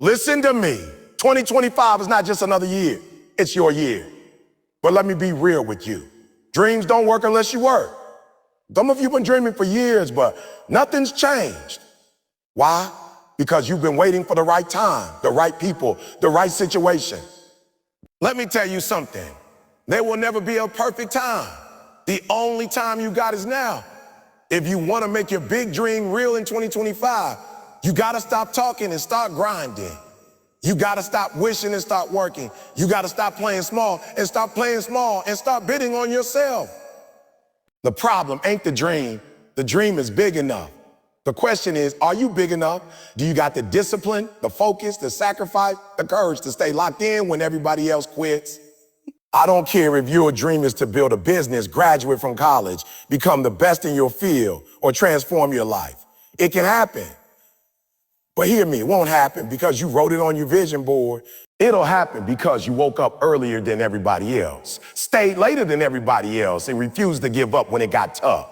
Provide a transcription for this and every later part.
Listen to me. 2025 is not just another year. It's your year. But let me be real with you. Dreams don't work unless you work. Some of you have been dreaming for years, but nothing's changed. Why? Because you've been waiting for the right time, the right people, the right situation. Let me tell you something. There will never be a perfect time. The only time you got is now. If you want to make your big dream real in 2025, you got to stop talking and start grinding. You got to stop wishing and start working. You got to stop playing small and stop playing small and start bidding on yourself. The problem ain't the dream. The dream is big enough. The question is, are you big enough? Do you got the discipline, the focus, the sacrifice, the courage to stay locked in when everybody else quits? I don't care if your dream is to build a business, graduate from college, become the best in your field, or transform your life. It can happen. But hear me, it won't happen because you wrote it on your vision board. It'll happen because you woke up earlier than everybody else, stayed later than everybody else, and refused to give up when it got tough.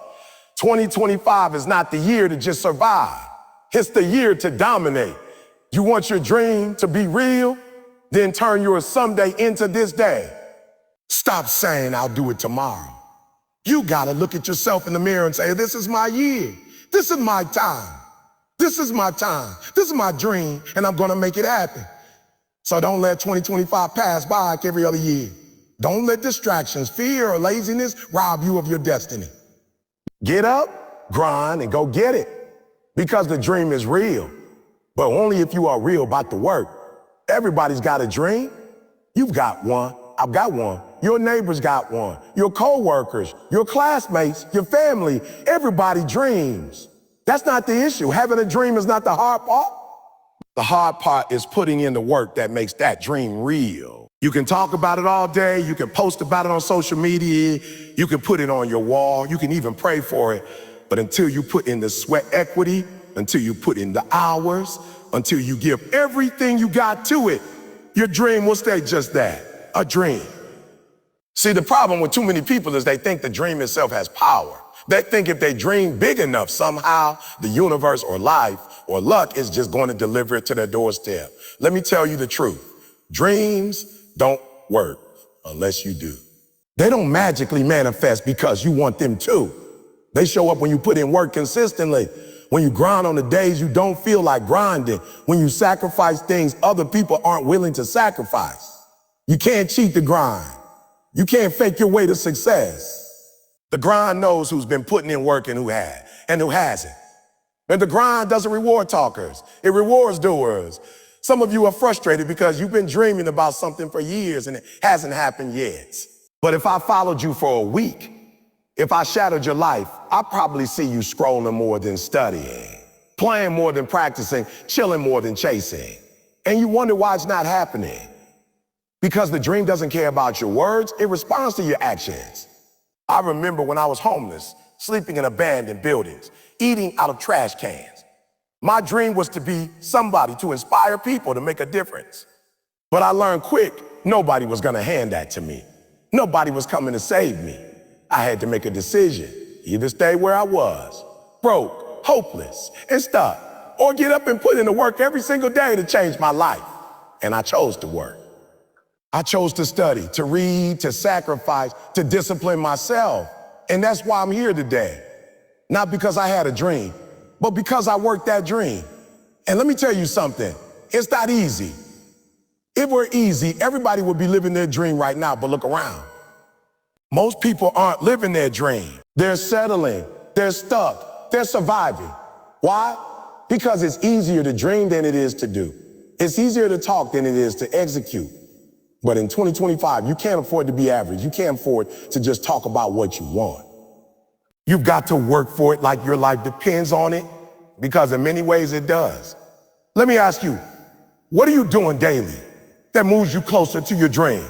2025 is not the year to just survive. It's the year to dominate. You want your dream to be real? Then turn your someday into this day. Stop saying I'll do it tomorrow. You gotta look at yourself in the mirror and say, this is my year. This is my time. This is my time. This is my dream, and I'm gonna make it happen. So don't let 2025 pass by like every other year. Don't let distractions, fear, or laziness rob you of your destiny. Get up, grind, and go get it. Because the dream is real, but only if you are real about the work. Everybody's got a dream. You've got one. I've got one. Your neighbors got one. Your co-workers, your classmates, your family, everybody dreams. That's not the issue. Having a dream is not the hard part. The hard part is putting in the work that makes that dream real. You can talk about it all day. You can post about it on social media. You can put it on your wall. You can even pray for it. But until you put in the sweat equity, until you put in the hours, until you give everything you got to it, your dream will stay just that, a dream. See, the problem with too many people is they think the dream itself has power. They think if they dream big enough, somehow the universe or life or luck is just going to deliver it to their doorstep. Let me tell you the truth. Dreams don't work unless you do. They don't magically manifest because you want them to. They show up when you put in work consistently, when you grind on the days you don't feel like grinding, when you sacrifice things other people aren't willing to sacrifice. You can't cheat the grind. You can't fake your way to success. The grind knows who's been putting in work and who hasn't. And the grind doesn't reward talkers. It rewards doers. Some of you are frustrated because you've been dreaming about something for years and it hasn't happened yet. But if I followed you for a week, if I shadowed your life, I'd probably see you scrolling more than studying, playing more than practicing, chilling more than chasing. And you wonder why it's not happening. Because the dream doesn't care about your words, it responds to your actions. I remember when I was homeless, sleeping in abandoned buildings, eating out of trash cans. My dream was to be somebody to inspire people to make a difference. But I learned quick, nobody was gonna hand that to me. Nobody was coming to save me. I had to make a decision, either stay where I was, broke, hopeless, and stuck, or get up and put in the work every single day to change my life. And I chose to work. I chose to study, to read, to sacrifice, to discipline myself. And that's why I'm here today. Not because I had a dream, but because I worked that dream. And let me tell you something, it's not easy. If it were easy, everybody would be living their dream right now, but look around. Most people aren't living their dream. They're settling, they're stuck, they're surviving. Why? Because it's easier to dream than it is to do. It's easier to talk than it is to execute. But in 2025, you can't afford to be average. You can't afford to just talk about what you want. You've got to work for it like your life depends on it, because in many ways it does. Let me ask you, what are you doing daily that moves you closer to your dream?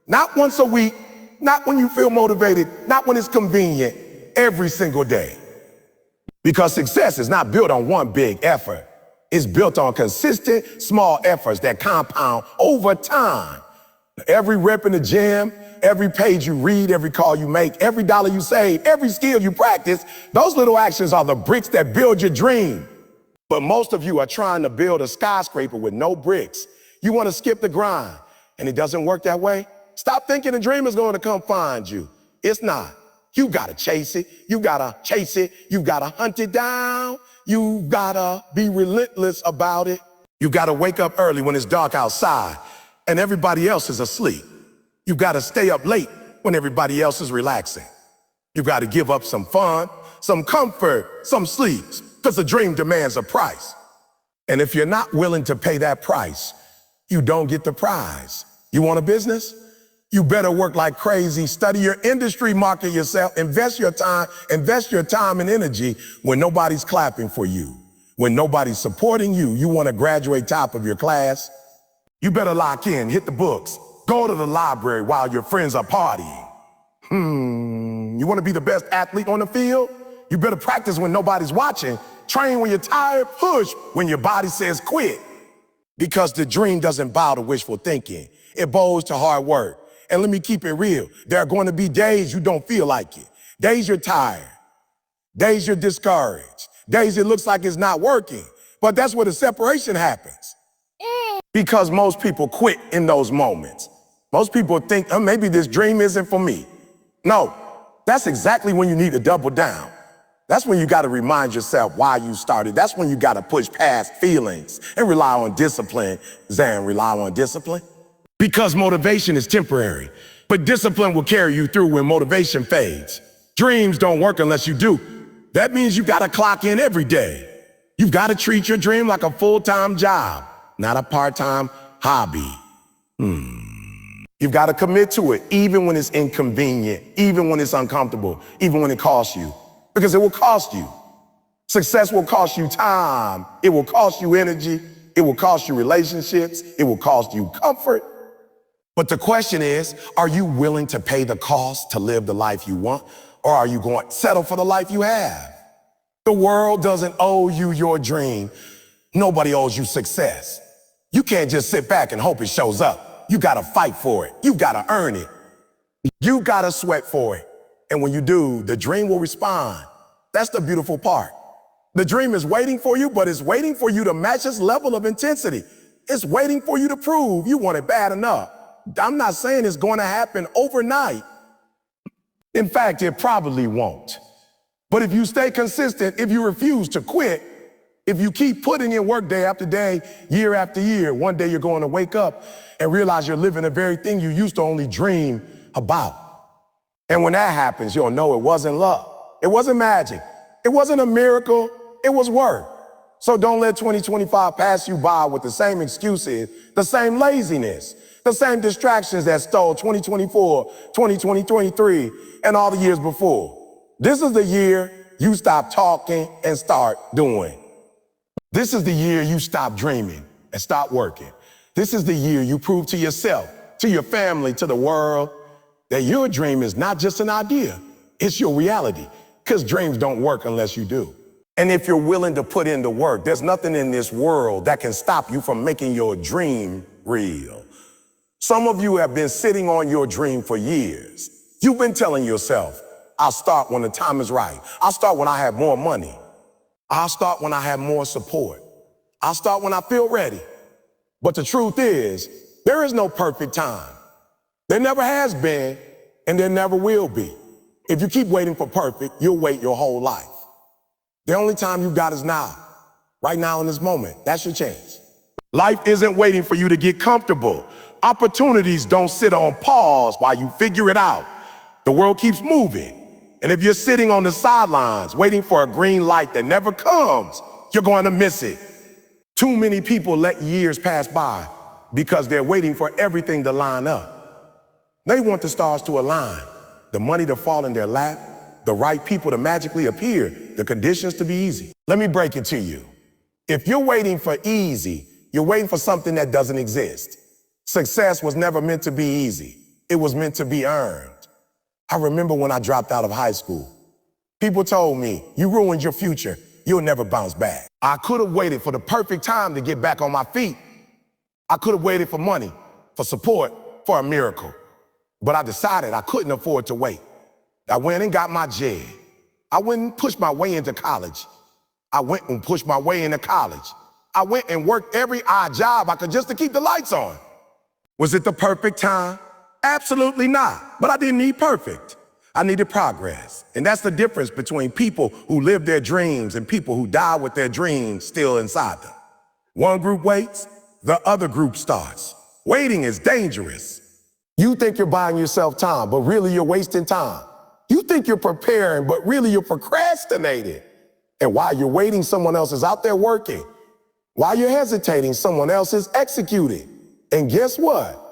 Not once a week, not when you feel motivated, not when it's convenient, every single day. Because success is not built on one big effort. It's built on consistent, small efforts that compound over time. Every rep in the gym, every page you read, every call you make, every dollar you save, every skill you practice, those little actions are the bricks that build your dream. But most of you are trying to build a skyscraper with no bricks. You want to skip the grind, and it doesn't work that way. Stop thinking the dream is going to come find you. It's not. You got to chase it. You got to chase it. You got to hunt it down. You got to be relentless about it. You got to wake up early when it's dark outside and everybody else is asleep. You got to stay up late when everybody else is relaxing. You got to give up some fun, some comfort, some sleep, because the dream demands a price. And if you're not willing to pay that price, you don't get the prize. You want a business? You better work like crazy, study your industry, market yourself, invest your time and energy when nobody's clapping for you, when nobody's supporting you. You want to graduate top of your class? You better lock in, hit the books, go to the library while your friends are partying. You want to be the best athlete on the field? You better practice when nobody's watching, train when you're tired, push when your body says quit. Because the dream doesn't bow to wishful thinking, it bows to hard work. And let me keep it real. There are going to be days you don't feel like it. Days you're tired. Days you're discouraged. Days it looks like it's not working. But that's where the separation happens. Because most people quit in those moments. Most people think, oh, maybe this dream isn't for me. No, that's exactly when you need to double down. That's when you got to remind yourself why you started. That's when you got to push past feelings and rely on discipline. Rely on discipline. Because motivation is temporary, but discipline will carry you through when motivation fades. Dreams don't work unless you do. That means you got to clock in every day. You've got to treat your dream like a full-time job, not a part-time hobby. You've got to commit to it, even when it's inconvenient, even when it's uncomfortable, even when it costs you, because it will cost you. Success will cost you time. It will cost you energy. It will cost you relationships. It will cost you comfort. But the question is, are you willing to pay the cost to live the life you want, or are you going to settle for the life you have? The world doesn't owe you your dream. Nobody owes you success. You can't just sit back and hope it shows up. You gotta fight for it. You gotta earn it. You gotta sweat for it. And when you do, the dream will respond. That's the beautiful part. The dream is waiting for you, but it's waiting for you to match its level of intensity. It's waiting for you to prove you want it bad enough. I'm not saying it's going to happen overnight. In fact, it probably won't. But if you stay consistent, if you refuse to quit, if you keep putting in work day after day, year after year, one day you're going to wake up and realize you're living the very thing you used to only dream about. And when that happens, you'll know it wasn't luck. It wasn't magic. It wasn't a miracle. It was work. So don't let 2025 pass you by with the same excuses, the same laziness, the same distractions that stole 2024, 2023, and all the years before. This is the year you stop talking and start doing. This is the year you stop dreaming and stop working. This is the year you prove to yourself, to your family, to the world, that your dream is not just an idea, it's your reality. Because dreams don't work unless you do. And if you're willing to put in the work, there's nothing in this world that can stop you from making your dream real. Some of you have been sitting on your dream for years. You've been telling yourself, I'll start when the time is right. I'll start when I have more money. I'll start when I have more support. I'll start when I feel ready. But the truth is, there is no perfect time. There never has been, and there never will be. If you keep waiting for perfect, you'll wait your whole life. The only time you got is now. Right now in this moment. That's your chance. Life isn't waiting for you to get comfortable. Opportunities don't sit on pause while you figure it out. The world keeps moving. And if you're sitting on the sidelines waiting for a green light that never comes, you're going to miss it. Too many people let years pass by because they're waiting for everything to line up. They want the stars to align, the money to fall in their lap, the right people to magically appear, the conditions to be easy. Let me break it to you. If you're waiting for easy, you're waiting for something that doesn't exist. Success was never meant to be easy. It was meant to be earned. I remember when I dropped out of high school. People told me, you ruined your future. You'll never bounce back. I could have waited for the perfect time to get back on my feet. I could have waited for money, for support, for a miracle. But I decided I couldn't afford to wait. I went and got my JED. I went and pushed my way into college. I went and pushed my way into college. I went and worked every odd job I could just to keep the lights on. Was it the perfect time? Absolutely not. But I didn't need perfect. I needed progress. And that's the difference between people who live their dreams and people who die with their dreams still inside them. One group waits, the other group starts. Waiting is dangerous. You think you're buying yourself time, but really you're wasting time. You think you're preparing, but really you're procrastinating. And while you're waiting, someone else is out there working. While you're hesitating, someone else is executing. And guess what?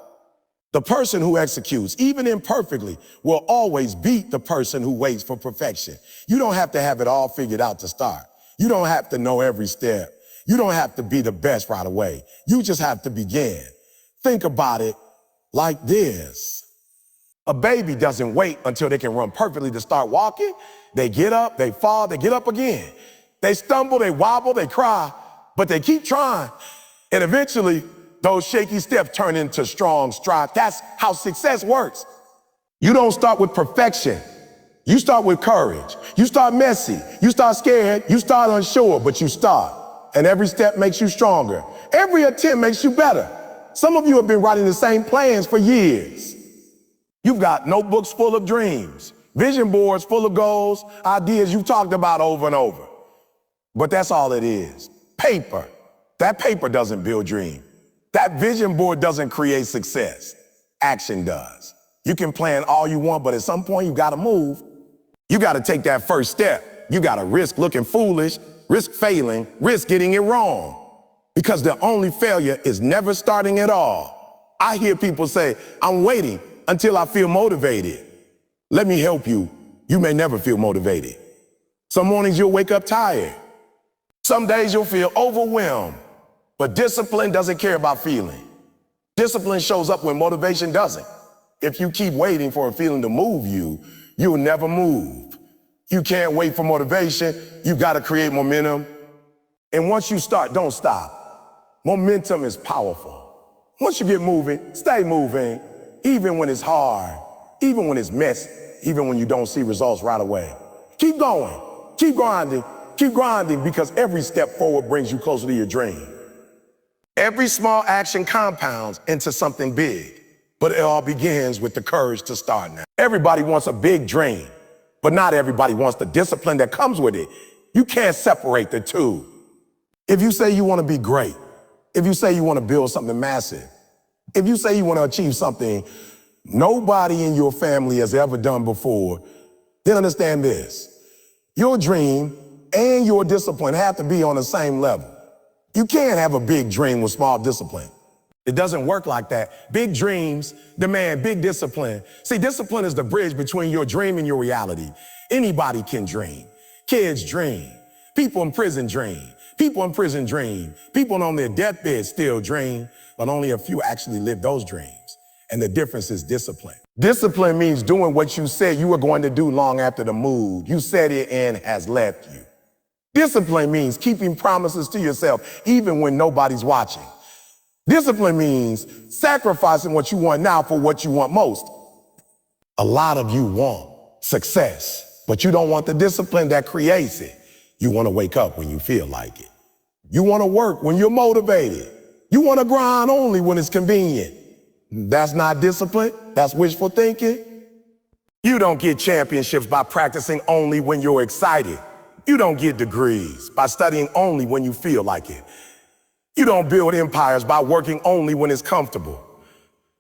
The person who executes, even imperfectly, will always beat the person who waits for perfection. You don't have to have it all figured out to start. You don't have to know every step. You don't have to be the best right away. You just have to begin. Think about it like this. A baby doesn't wait until they can run perfectly to start walking. They get up, they fall, they get up again. They stumble, they wobble, they cry, but they keep trying. And eventually, those shaky steps turn into strong strides. That's how success works. You don't start with perfection. You start with courage. You start messy. You start scared. You start unsure, but you start. And every step makes you stronger. Every attempt makes you better. Some of you have been writing the same plans for years. You've got notebooks full of dreams, vision boards full of goals, ideas you've talked about over and over. But that's all it is. Paper. That paper doesn't build dreams. That vision board doesn't create success. Action does. You can plan all you want, but at some point you gotta move. You gotta take that first step. You gotta risk looking foolish, risk failing, risk getting it wrong. Because the only failure is never starting at all. I hear people say, I'm waiting until I feel motivated. Let me help you. You may never feel motivated. Some mornings you'll wake up tired. Some days you'll feel overwhelmed. But discipline doesn't care about feeling. Discipline shows up when motivation doesn't. If you keep waiting for a feeling to move you, you'll never move. You can't wait for motivation. You've got to create momentum. And once you start, don't stop. Momentum is powerful. Once you get moving, stay moving, even when it's hard, even when it's messy, even when you don't see results right away. Keep going, keep grinding, because every step forward brings you closer to your dream. Every small action compounds into something big, but it all begins with the courage to start now. Everybody wants a big dream, but not everybody wants the discipline that comes with it. You can't separate the two. If you say you want to be great, if you say you want to build something massive, if you say you want to achieve something nobody in your family has ever done before, then understand this. Your dream and your discipline have to be on the same level. You can't have a big dream with small discipline. It doesn't work like that. Big dreams demand big discipline. See, discipline is the bridge between your dream and your reality. Anybody can dream. Kids dream. People in prison dream. People in prison dream. People on their deathbed still dream, but only a few actually live those dreams. And the difference is discipline. Discipline means doing what you said you were going to do long after the mood you said it and has left you. Discipline means keeping promises to yourself even when nobody's watching. Discipline means sacrificing what you want now for what you want most. A lot of you want success, but you don't want the discipline that creates it. You want to wake up when you feel like it. You want to work when you're motivated. You want to grind only when it's convenient. That's not discipline. That's wishful thinking. You don't get championships by practicing only when you're excited. You don't get degrees by studying only when you feel like it. You don't build empires by working only when it's comfortable.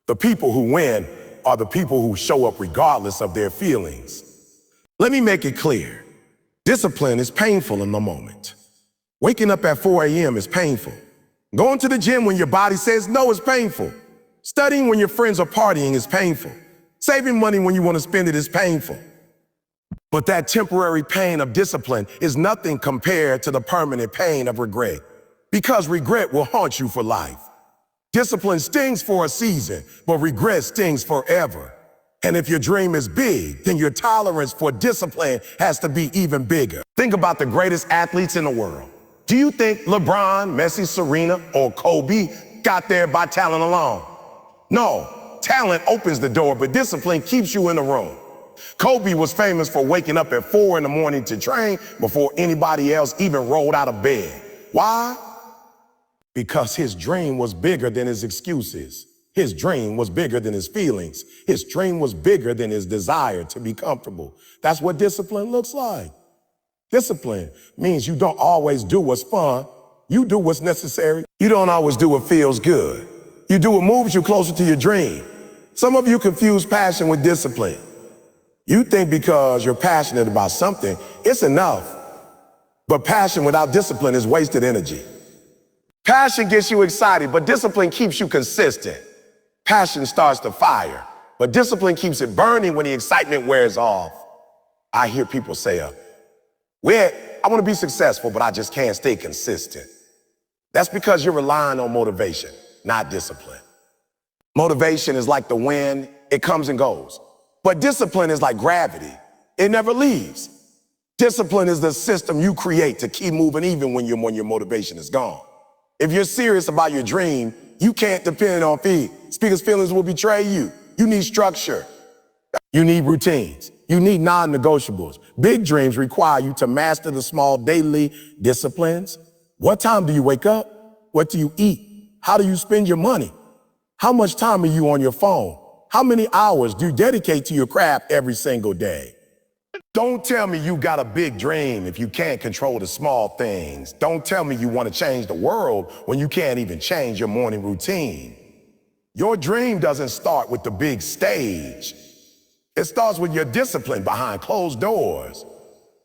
The people who win are the people who show up regardless of their feelings. Let me make it clear. Discipline is painful in the moment. Waking up at 4 a.m. is painful. Going to the gym when your body says no is painful. Studying when your friends are partying is painful. Saving money when you want to spend it is painful. But that temporary pain of discipline is nothing compared to the permanent pain of regret. Because regret will haunt you for life. Discipline stings for a season, but regret stings forever. And if your dream is big, then your tolerance for discipline has to be even bigger. Think about the greatest athletes in the world. Do you think LeBron, Messi, Serena, or Kobe got there by talent alone? No, talent opens the door, but discipline keeps you in the room. Kobe was famous for waking up at 4 in the morning to train before anybody else even rolled out of bed. Why? Because his dream was bigger than his excuses. His dream was bigger than his feelings. His dream was bigger than his desire to be comfortable. That's what discipline looks like. Discipline means you don't always do what's fun. You do what's necessary. You don't always do what feels good. You do what moves you closer to your dream. Some of you confuse passion with discipline. You think because you're passionate about something, it's enough. But passion without discipline is wasted energy. Passion gets you excited, but discipline keeps you consistent. Passion starts the fire, but discipline keeps it burning when the excitement wears off. I hear people say, I want to be successful, but I just can't stay consistent. That's because you're relying on motivation, not discipline. Motivation is like the wind, it comes and goes. But discipline is like gravity, it never leaves. Discipline is the system you create to keep moving even when your motivation is gone. If you're serious about your dream, you can't depend on feed. Speakers' feelings will betray you. You need structure. You need routines. You need non-negotiables. Big dreams require you to master the small daily disciplines. What time do you wake up? What do you eat? How do you spend your money? How much time are you on your phone? How many hours do you dedicate to your craft every single day? Don't tell me you got a big dream if you can't control the small things. Don't tell me you want to change the world when you can't even change your morning routine. Your dream doesn't start with the big stage. It starts with your discipline behind closed doors.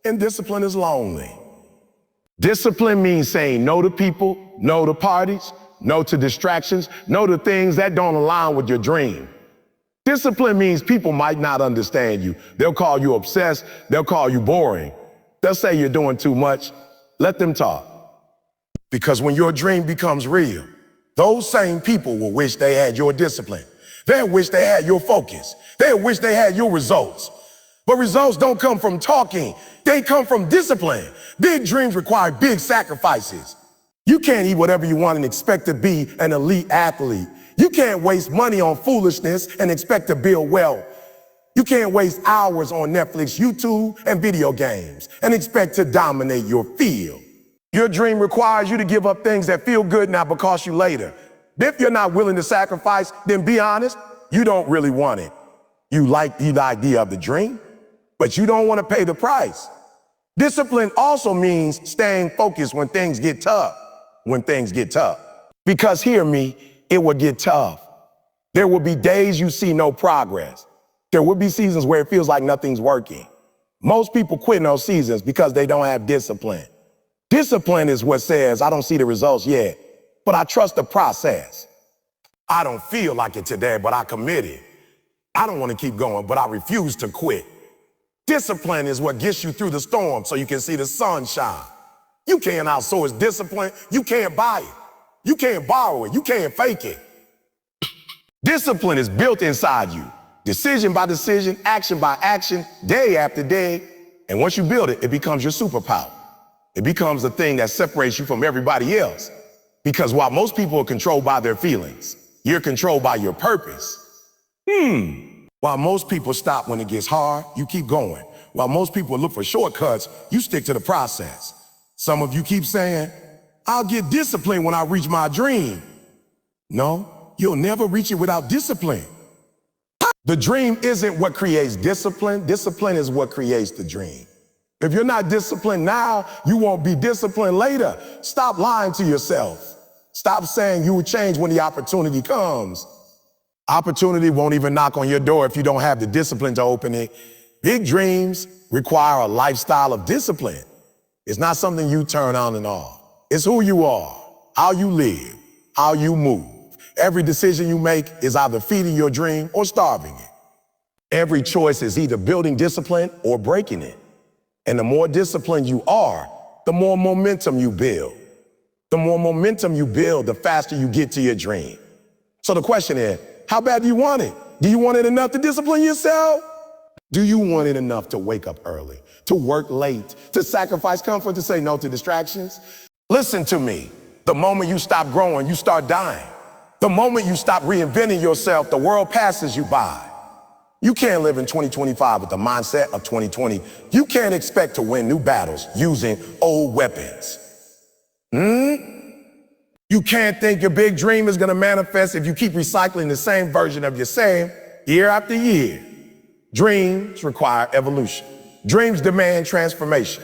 And discipline is lonely. Discipline means saying no to people, no to parties, no to distractions, no to things that don't align with your dream. Discipline means people might not understand you. They'll call you obsessed. They'll call you boring. They'll say you're doing too much. Let them talk. Because when your dream becomes real, those same people will wish they had your discipline. They'll wish they had your focus. They'll wish they had your results. But results don't come from talking. They come from discipline. Big dreams require big sacrifices. You can't eat whatever you want and expect to be an elite athlete. You can't waste money on foolishness and expect to build wealth. You can't waste hours on Netflix, YouTube, and video games and expect to dominate your field. Your dream requires you to give up things that feel good now but cost you later. If you're not willing to sacrifice, then be honest, you don't really want it. You like the idea of the dream, but you don't want to pay the price. Discipline also means staying focused when things get tough. Because hear me, it will get tough. There will be days you see no progress. There will be seasons where it feels like nothing's working. Most people quit in those seasons because they don't have discipline. Discipline is what says, I don't see the results yet, but I trust the process. I don't feel like it today, but I committed. I don't want to keep going, but I refuse to quit. Discipline is what gets you through the storm so you can see the sunshine. You can't outsource discipline. You can't buy it. You can't borrow it. You can't fake it. Discipline is built inside you. Decision by decision, action by action, day after day. And once you build it, it becomes your superpower. It becomes the thing that separates you from everybody else. Because while most people are controlled by their feelings, you're controlled by your purpose. While most people stop when it gets hard, you keep going. While most people look for shortcuts, you stick to the process. Some of you keep saying, I'll get disciplined when I reach my dream. No, you'll never reach it without discipline. The dream isn't what creates discipline. Discipline is what creates the dream. If you're not disciplined now, you won't be disciplined later. Stop lying to yourself. Stop saying you will change when the opportunity comes. Opportunity won't even knock on your door if you don't have the discipline to open it. Big dreams require a lifestyle of discipline. It's not something you turn on and off. It's who you are, how you live, how you move. Every decision you make is either feeding your dream or starving it. Every choice is either building discipline or breaking it. And the more disciplined you are, the more momentum you build. The more momentum you build, the faster you get to your dream. So the question is, how bad do you want it? Do you want it enough to discipline yourself? Do you want it enough to wake up early, to work late, to sacrifice comfort, to say no to distractions? Listen to me. The moment you stop growing, you start dying. The moment you stop reinventing yourself, the world passes you by. You can't live in 2025 with the mindset of 2020. You can't expect to win new battles using old weapons. You can't think your big dream is gonna manifest if you keep recycling the same version of yourself year after year. Dreams require evolution. Dreams demand transformation.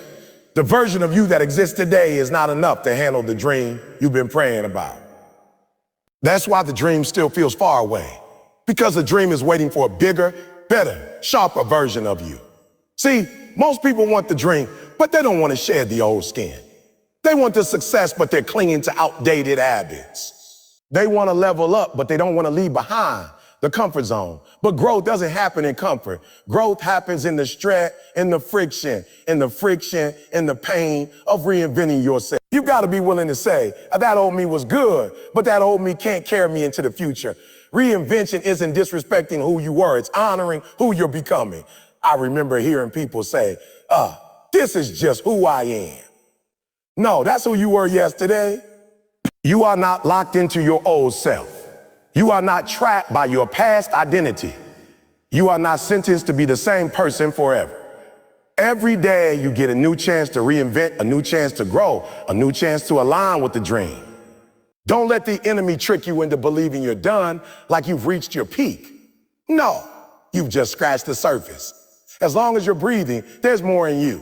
The version of you that exists today is not enough to handle the dream you've been praying about. That's why the dream still feels far away, because the dream is waiting for a bigger, better, sharper version of you. See, most people want the dream, but they don't want to shed the old skin. They want the success, but they're clinging to outdated habits. They want to level up, but they don't want to leave behind the comfort zone. But growth doesn't happen in comfort. Growth happens in the stress, in the friction, in the pain of reinventing yourself. You got to be willing to say, that old me was good, but that old me can't carry me into the future. Reinvention isn't disrespecting who you were. It's honoring who you're becoming. I remember hearing people say, this is just who I am. No, that's who you were yesterday. You are not locked into your old self. You are not trapped by your past identity. You are not sentenced to be the same person forever. Every day you get a new chance to reinvent, a new chance to grow, a new chance to align with the dream. Don't let the enemy trick you into believing you're done, like you've reached your peak. No, you've just scratched the surface. As long as you're breathing, there's more in you.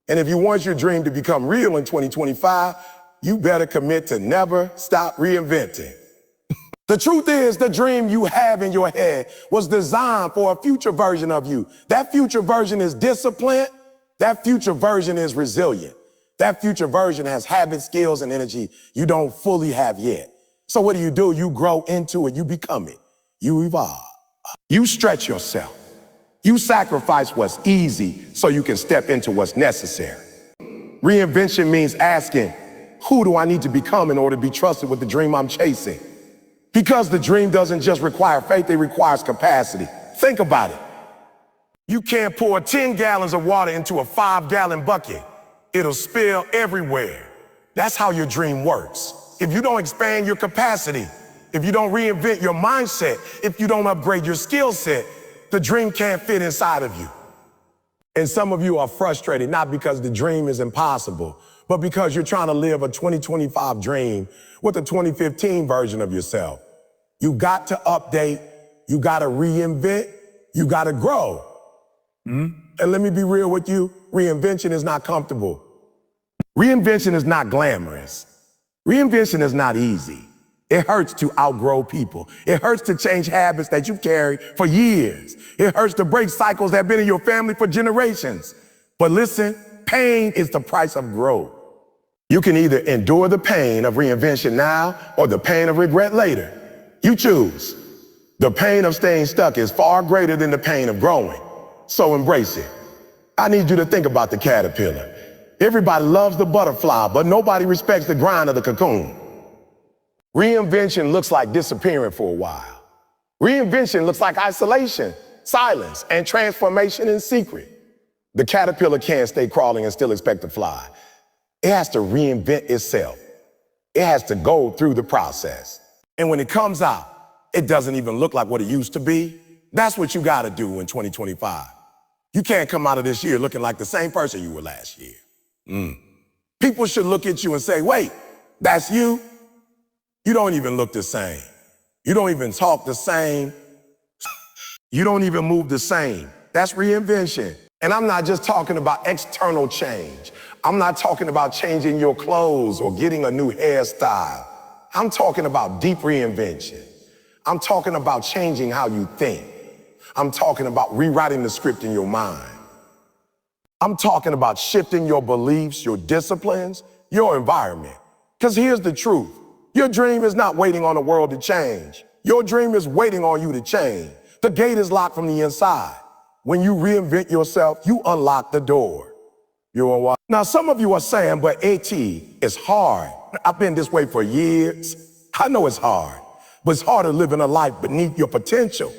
And if you want your dream to become real in 2025, you better commit to never stop reinventing. The truth is, the dream you have in your head was designed for a future version of you. That future version is disciplined. That future version is resilient. That future version has habits, skills, and energy you don't fully have yet. So what do? You grow into it. You become it. You evolve. You stretch yourself. You sacrifice what's easy so you can step into what's necessary. Reinvention means asking, who do I need to become in order to be trusted with the dream I'm chasing? Because the dream doesn't just require faith, it requires capacity. Think about it. You can't pour 10 gallons of water into a 5-gallon bucket. It'll spill everywhere. That's how your dream works. If you don't expand your capacity, if you don't reinvent your mindset, if you don't upgrade your skill set, the dream can't fit inside of you. And some of you are frustrated, not because the dream is impossible, but because you're trying to live a 2025 dream with a 2015 version of yourself. You got to update, you got to reinvent, you got to grow. And let me be real with you, reinvention is not comfortable. Reinvention is not glamorous. Reinvention is not easy. It hurts to outgrow people. It hurts to change habits that you've carried for years. It hurts to break cycles that have been in your family for generations. But listen, pain is the price of growth. You can either endure the pain of reinvention now or the pain of regret later. You choose. The pain of staying stuck is far greater than the pain of growing. So embrace it. I need you to think about the caterpillar. Everybody loves the butterfly, but nobody respects the grind of the cocoon. Reinvention looks like disappearing for a while. Reinvention looks like isolation, silence, and transformation in secret. The caterpillar can't stay crawling and still expect to fly. It has to reinvent itself. It has to go through the process. And when it comes out, it doesn't even look like what it used to be. That's what you got to do in 2025. You can't come out of this year looking like the same person you were last year. People should look at you and say, wait, that's you? You don't even look the same. You don't even talk the same. You don't even move the same. That's reinvention. And I'm not just talking about external change. I'm not talking about changing your clothes or getting a new hairstyle. I'm talking about deep reinvention. I'm talking about changing how you think. I'm talking about rewriting the script in your mind. I'm talking about shifting your beliefs, your disciplines, your environment. Because here's the truth. Your dream is not waiting on the world to change. Your dream is waiting on you to change. The gate is locked from the inside. When you reinvent yourself, you unlock the door. You know what? Now, some of you are saying, but AT, it's hard. I've been this way for years. I know it's hard, but it's harder living a life beneath your potential.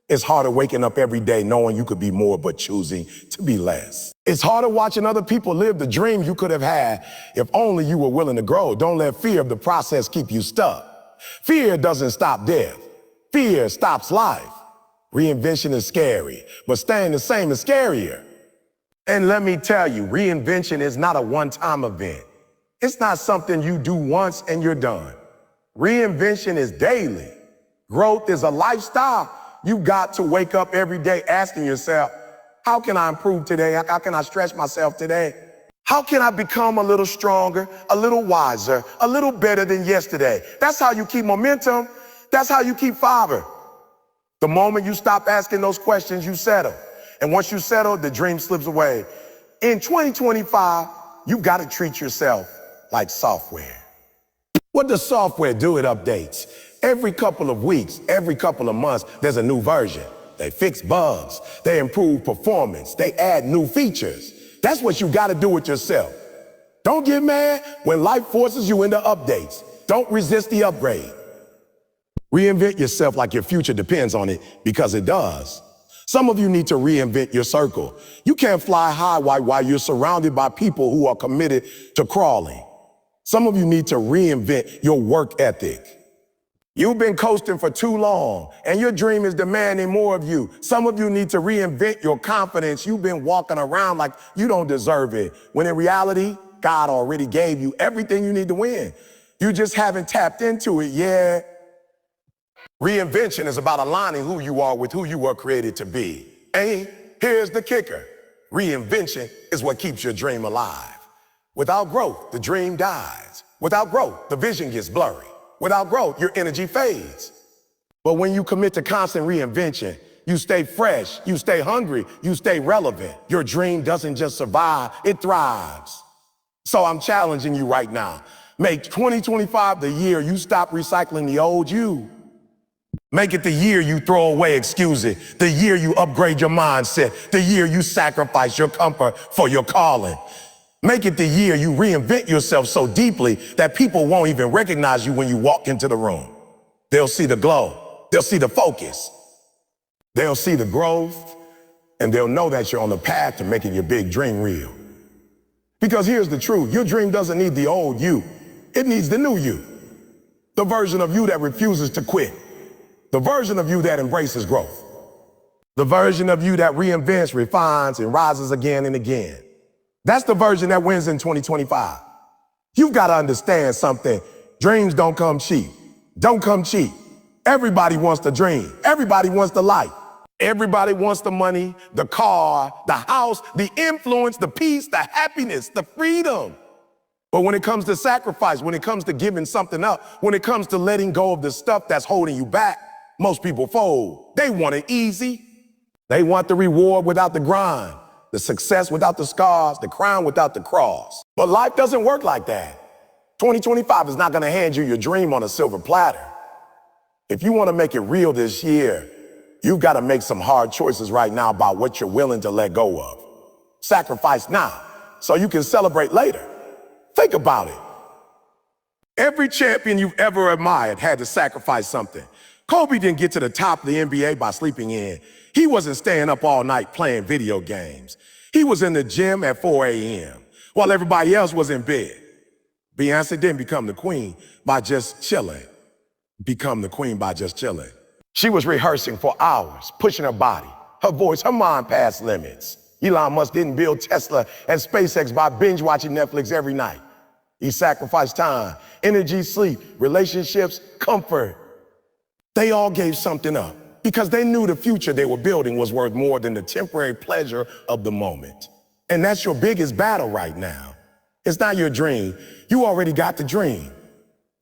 It's harder waking up every day knowing you could be more, but choosing to be less. It's harder watching other people live the dream you could have had if only you were willing to grow. Don't let fear of the process keep you stuck. Fear doesn't stop death. Fear stops life. Reinvention is scary, but staying the same is scarier. And let me tell you, reinvention is not a one-time event. It's not something you do once and you're done. Reinvention is daily. Growth is a lifestyle. You got to wake up every day asking yourself, how can I improve today? How can I stretch myself today? How can I become a little stronger, a little wiser, a little better than yesterday? That's how you keep momentum. That's how you keep fiber. The moment you stop asking those questions, you settle. And once you settle, the dream slips away. In 2025, you've got to treat yourself like software. What does software do? It updates. Every couple of weeks, every couple of months, there's a new version. They fix bugs. They improve performance. They add new features. That's what you got to do with yourself. Don't get mad when life forces you into updates. Don't resist the upgrade. Reinvent yourself like your future depends on it, because it does. Some of you need to reinvent your circle. You can't fly high while you're surrounded by people who are committed to crawling. Some of you need to reinvent your work ethic. You've been coasting for too long, and your dream is demanding more of you. Some of you need to reinvent your confidence. You've been walking around like you don't deserve it, when in reality, God already gave you everything you need to win. You just haven't tapped into it yet. Reinvention is about aligning who you are with who you were created to be. And here's the kicker. Reinvention is what keeps your dream alive. Without growth, the dream dies. Without growth, the vision gets blurry. Without growth, your energy fades. But when you commit to constant reinvention, you stay fresh, you stay hungry, you stay relevant. Your dream doesn't just survive, it thrives. So I'm challenging you right now. Make 2025 the year you stop recycling the old you. Make it the year you throw away excuses, the year you upgrade your mindset, the year you sacrifice your comfort for your calling. Make it the year you reinvent yourself so deeply that people won't even recognize you when you walk into the room. They'll see the glow, they'll see the focus, they'll see the growth, and they'll know that you're on the path to making your big dream real. Because here's the truth, your dream doesn't need the old you, it needs the new you. The version of you that refuses to quit. The version of you that embraces growth. The version of you that reinvents, refines, and rises again and again. That's the version that wins in 2025. You've got to understand something. Dreams don't come cheap. Don't come cheap. Everybody wants the dream. Everybody wants the life. Everybody wants the money, the car, the house, the influence, the peace, the happiness, the freedom. But when it comes to sacrifice, when it comes to giving something up, when it comes to letting go of the stuff that's holding you back, most people fold. They want it easy. They want the reward without the grind, the success without the scars, the crown without the cross. But life doesn't work like that. 2025 is not going to hand you your dream on a silver platter. If you want to make it real this year, you've got to make some hard choices right now about what you're willing to let go of. Sacrifice now so you can celebrate later. Think about it. Every champion you've ever admired had to sacrifice something. Kobe didn't get to the top of the NBA by sleeping in. He wasn't staying up all night playing video games. He was in the gym at 4 a.m. while everybody else was in bed. Beyonce didn't become the queen by just chilling. Become the queen by just chilling. She was rehearsing for hours, pushing her body, her voice, her mind past limits. Elon Musk didn't build Tesla and SpaceX by binge watching Netflix every night. He sacrificed time, energy, sleep, relationships, comfort. They all gave something up because they knew the future they were building was worth more than the temporary pleasure of the moment. And that's your biggest battle right now. It's not your dream. You already got the dream.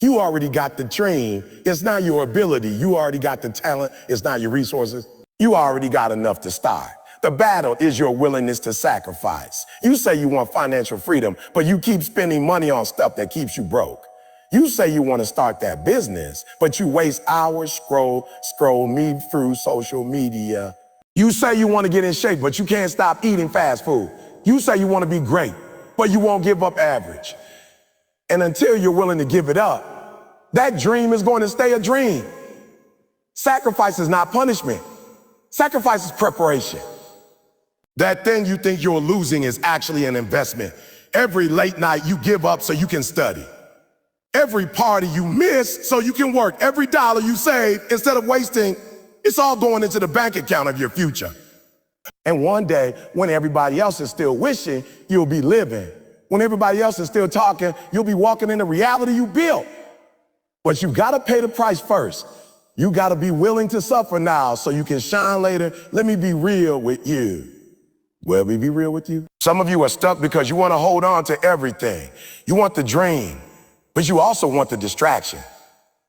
You already got the dream. It's not your ability. You already got the talent. It's not your resources. You already got enough to start. The battle is your willingness to sacrifice. You say you want financial freedom, but you keep spending money on stuff that keeps you broke. You say you want to start that business, but you waste hours scroll me through social media. You say you want to get in shape, but you can't stop eating fast food. You say you want to be great, but you won't give up average. And until you're willing to give it up, that dream is going to stay a dream. Sacrifice is not punishment. Sacrifice is preparation. That thing you think you're losing is actually an investment. Every late night you give up so you can study. Every party you miss so you can work. Every dollar you save instead of wasting It's all going into the bank account of your future. And one day, when everybody else is still wishing, you'll be living. When everybody else is still talking, you'll be walking in the reality you built. But you gotta pay the price first. You gotta be willing to suffer now so you can shine later. Let me be real with you. Will we be real with you? Some of you are stuck because you wanna hold on to everything. You want the dream, but you also want the distraction.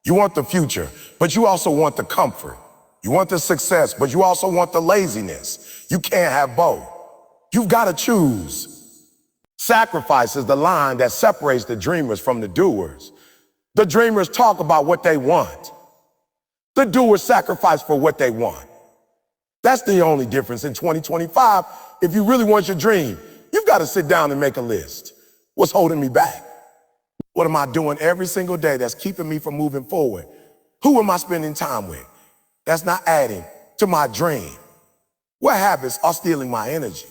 You want the future, but you also want the comfort. You want the success, but you also want the laziness. You can't have both. You've got to choose. Sacrifice is the line that separates the dreamers from the doers. The dreamers talk about what they want. The doers sacrifice for what they want. That's the only difference in 2025. If you really want your dream, you've got to sit down and make a list. What's holding me back? What am I doing every single day that's keeping me from moving forward? Who am I spending time with that's not adding to my dream? What habits are stealing my energy?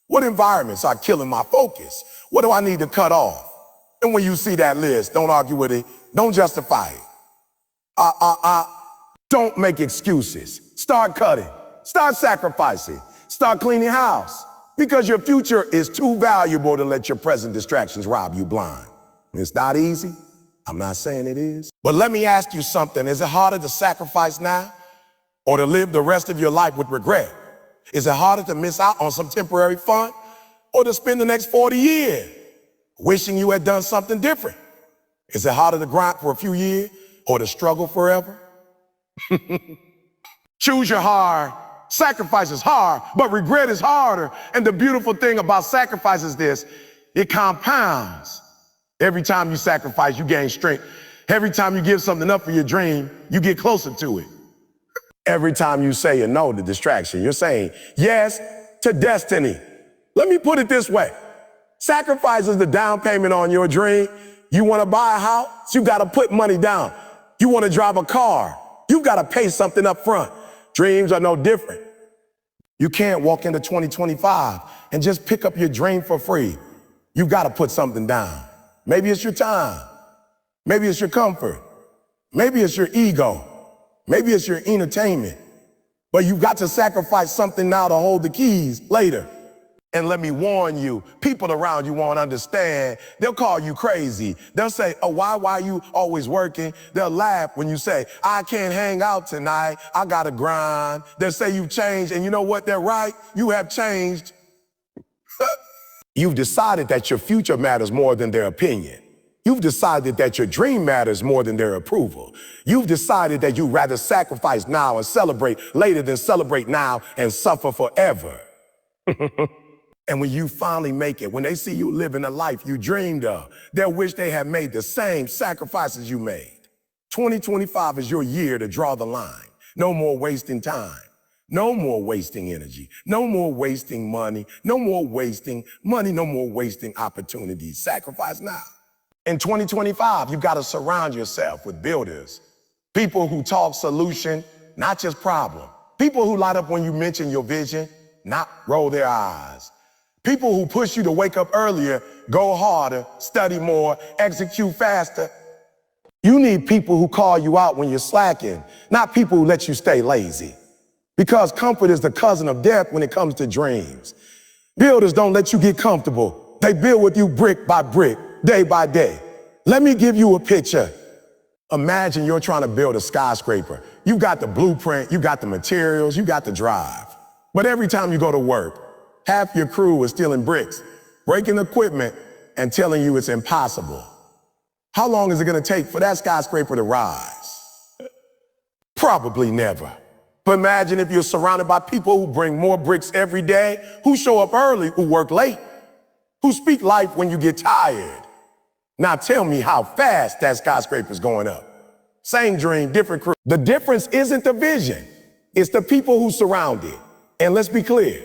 What environments are killing my focus? What do I need to cut off? And when you see that list, don't argue with it. Don't justify it. Don't make excuses. Start cutting. Start sacrificing. Start cleaning house. Because your future is too valuable to let your present distractions rob you blind. It's not easy. I'm not saying it is. But let me ask you something. Is it harder to sacrifice now or to live the rest of your life with regret? Is it harder to miss out on some temporary fun or to spend the next 40 years wishing you had done something different? Is it harder to grind for a few years or to struggle forever? Choose your hard. Sacrifice is hard, but regret is harder. And the beautiful thing about sacrifice is this: it compounds. Every time you sacrifice, you gain strength. Every time you give something up for your dream, you get closer to it. Every time you say a no to distraction, you're saying yes to destiny. Let me put it this way. Sacrifice is the down payment on your dream. You want to buy a house? You got to put money down. You want to drive a car? You got to pay something up front. Dreams are no different. You can't walk into 2025 and just pick up your dream for free. You got to put something down. Maybe it's your time. Maybe it's your comfort. Maybe it's your ego. Maybe it's your entertainment. But you've got to sacrifice something now to hold the keys later. And let me warn you, people around you won't understand. They'll call you crazy. They'll say, oh, why are you always working? They'll laugh when you say, I can't hang out tonight. I got to grind. They'll say you've changed. And you know what? They're right. You have changed. You've decided that your future matters more than their opinion. You've decided that your dream matters more than their approval. You've decided that you'd rather sacrifice now and celebrate later than celebrate now and suffer forever. And when you finally make it, when they see you living a life you dreamed of, they'll wish they had made the same sacrifices you made. 2025 is your year to draw the line. No more wasting time. No more wasting energy. No more wasting money. No more wasting money. No more wasting opportunities. Sacrifice now. In 2025, you've got to surround yourself with builders. People who talk solution, not just problem. People who light up when you mention your vision, not roll their eyes. People who push you to wake up earlier, go harder, study more, execute faster. You need people who call you out when you're slacking, not people who let you stay lazy. Because comfort is the cousin of death when it comes to dreams. Builders don't let you get comfortable. They build with you brick by brick, day by day. Let me give you a picture. Imagine you're trying to build a skyscraper. You got the blueprint, you got the materials, you got the drive. But every time you go to work, half your crew is stealing bricks, breaking equipment, and telling you it's impossible. How long is it going to take for that skyscraper to rise? Probably never. But imagine if you're surrounded by people who bring more bricks every day, who show up early, who work late, who speak life when you get tired. Now tell me how fast that skyscraper's going up. Same dream, different crew. The difference isn't the vision, it's the people who surround it. And let's be clear,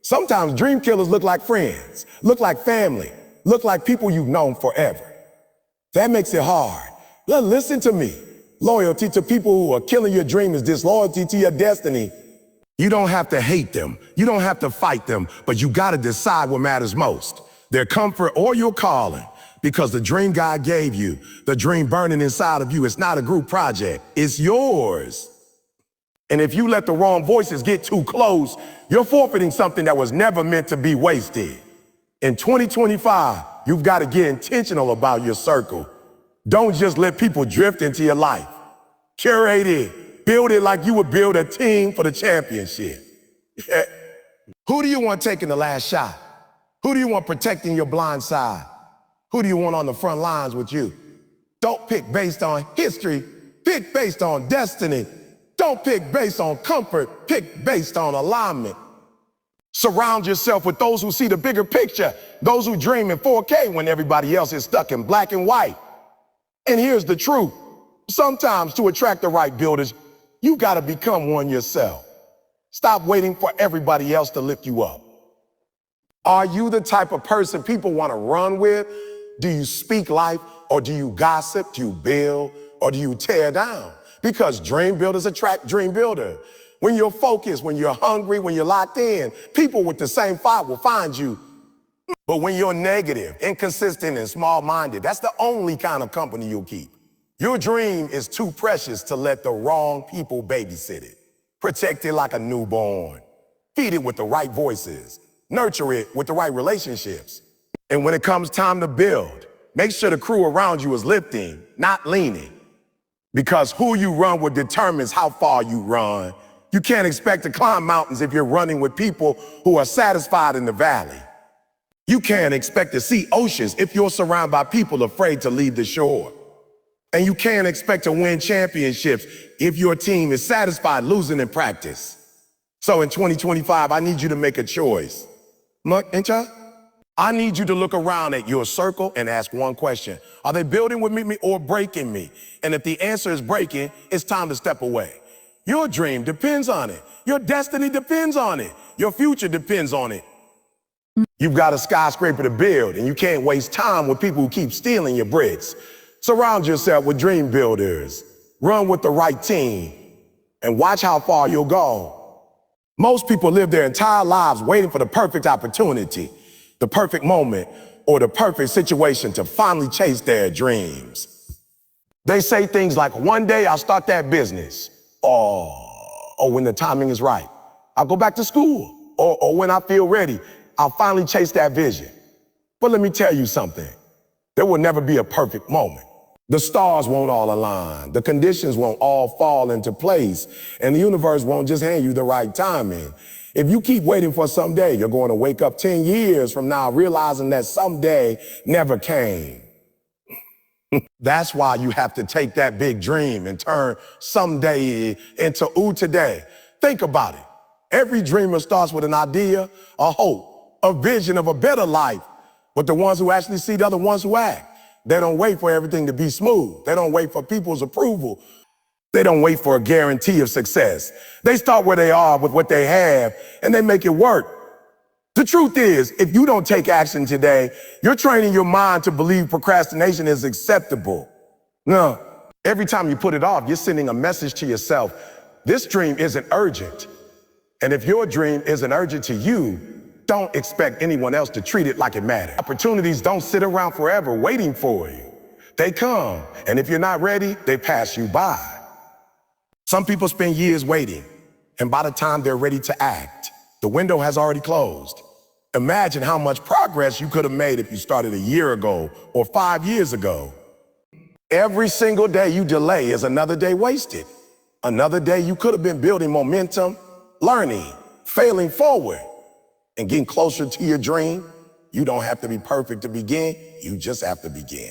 sometimes dream killers look like friends, look like family, look like people you've known forever. That makes it hard. Listen to me. Loyalty to people who are killing your dream is disloyalty to your destiny. You don't have to hate them. You don't have to fight them, but you got to decide what matters most, their comfort or your calling. Because the dream God gave you, the dream burning inside of you, it's not a group project. It's yours. And if you let the wrong voices get too close, you're forfeiting something that was never meant to be wasted. In 2025, you've got to get intentional about your circle. Don't just let people drift into your life. Curate it. Build it like you would build a team for the championship. Who do you want taking the last shot? Who do you want protecting your blind side? Who do you want on the front lines with you? Don't pick based on history. Pick based on destiny. Don't pick based on comfort. Pick based on alignment. Surround yourself with those who see the bigger picture, those who dream in 4K when everybody else is stuck in black and white. And here's the truth. Sometimes to attract the right builders, you gotta become one yourself. Stop waiting for everybody else to lift you up. Are you the type of person people wanna run with? Do you speak life, or do you gossip? Do you build, or do you tear down? Because dream builders attract dream builders. When you're focused, when you're hungry, when you're locked in, people with the same fire will find you. But when you're negative, inconsistent, and small-minded, that's the only kind of company you'll keep. Your dream is too precious to let the wrong people babysit it. Protect it like a newborn. Feed it with the right voices. Nurture it with the right relationships. And when it comes time to build, make sure the crew around you is lifting, not leaning. Because who you run with determines how far you run. You can't expect to climb mountains if you're running with people who are satisfied in the valley. You can't expect to see oceans if you're surrounded by people afraid to leave the shore. And you can't expect to win championships if your team is satisfied losing in practice. So in 2025, I need you to make a choice. I need you to look around at your circle and ask one question. Are they building with me or breaking me? And if the answer is breaking, it's time to step away. Your dream depends on it. Your destiny depends on it. Your future depends on it. You've got a skyscraper to build, and you can't waste time with people who keep stealing your bricks. Surround yourself with dream builders. Run with the right team, and watch how far you'll go. Most people live their entire lives waiting for the perfect opportunity, the perfect moment, or the perfect situation to finally chase their dreams. They say things like, one day I'll start that business, or when the timing is right. I'll go back to school, or when I feel ready, I'll finally chase that vision. But let me tell you something. There will never be a perfect moment. The stars won't all align. The conditions won't all fall into place. And the universe won't just hand you the right timing. If you keep waiting for someday, you're going to wake up 10 years from now realizing that someday never came. That's why you have to take that big dream and turn someday into today. Think about it. Every dreamer starts with an idea, a hope, a vision of a better life. But the ones who actually see the other ones who act. They don't wait for everything to be smooth. They don't wait for people's approval. They don't wait for a guarantee of success. They start where they are with what they have, and they make it work. The truth is, if you don't take action today, you're training your mind to believe procrastination is acceptable. No, every time you put it off, you're sending a message to yourself. This dream isn't urgent. And if your dream isn't urgent to you, don't expect anyone else to treat it like it matters. Opportunities don't sit around forever waiting for you. They come, and if you're not ready, they pass you by. Some people spend years waiting, and by the time they're ready to act, the window has already closed. Imagine how much progress you could have made if you started a year ago or 5 years ago. Every single day you delay is another day wasted. Another day you could have been building momentum, learning, failing forward, and getting closer to your dream. You don't have to be perfect to begin. You just have to begin.